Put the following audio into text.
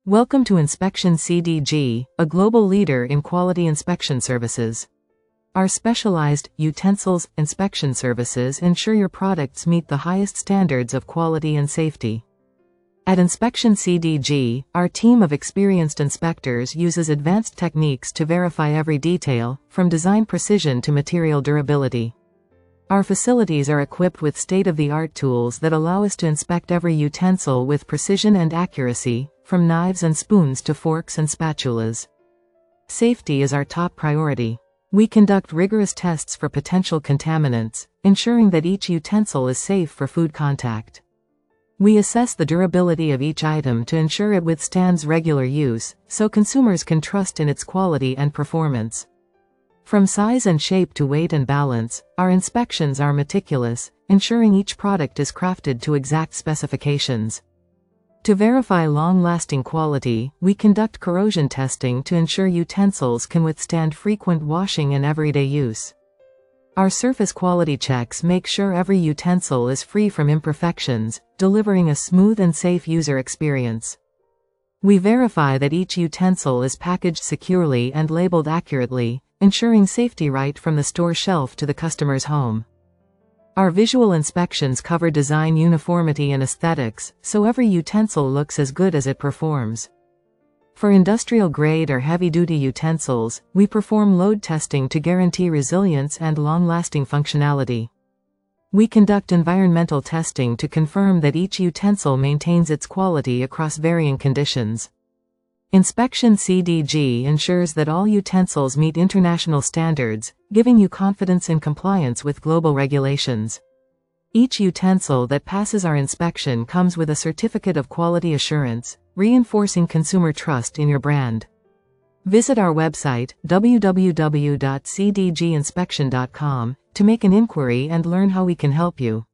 Welcome to Inspection CDG, a global leader in quality inspection services. Our specialized Utensils Inspection Services ensure your products meet the highest standards of quality and safety. At Inspection CDG, our team of experienced inspectors uses advanced techniques to verify every detail, from design precision to material durability. Our facilities are equipped with state-of-the-art tools that allow us to inspect every utensil with precision and accuracy, from knives and spoons to forks and spatulas. Safety is our top priority. We conduct rigorous tests for potential contaminants, ensuring that each utensil is safe for food contact. We assess the durability of each item to ensure it withstands regular use, so consumers can trust in its quality and performance. From size and shape to weight and balance, our inspections are meticulous, ensuring each product is crafted to exact specifications. To verify long-lasting quality, we conduct corrosion testing to ensure utensils can withstand frequent washing and everyday use. Our surface quality checks make sure every utensil is free from imperfections, delivering a smooth and safe user experience. We verify that each utensil is packaged securely and labeled accurately, ensuring safety right from the store shelf to the customer's home. Our visual inspections cover design uniformity and aesthetics, so every utensil looks as good as it performs. For industrial-grade or heavy-duty utensils, we perform load testing to guarantee resilience and long-lasting functionality. We conduct environmental testing to confirm that each utensil maintains its quality across varying conditions. Inspection CDG ensures that all utensils meet international standards, giving you confidence in compliance with global regulations. Each utensil that passes our inspection comes with a certificate of quality assurance, reinforcing consumer trust in your brand. Visit our website, www.cdginspection.com, to make an inquiry and learn how we can help you.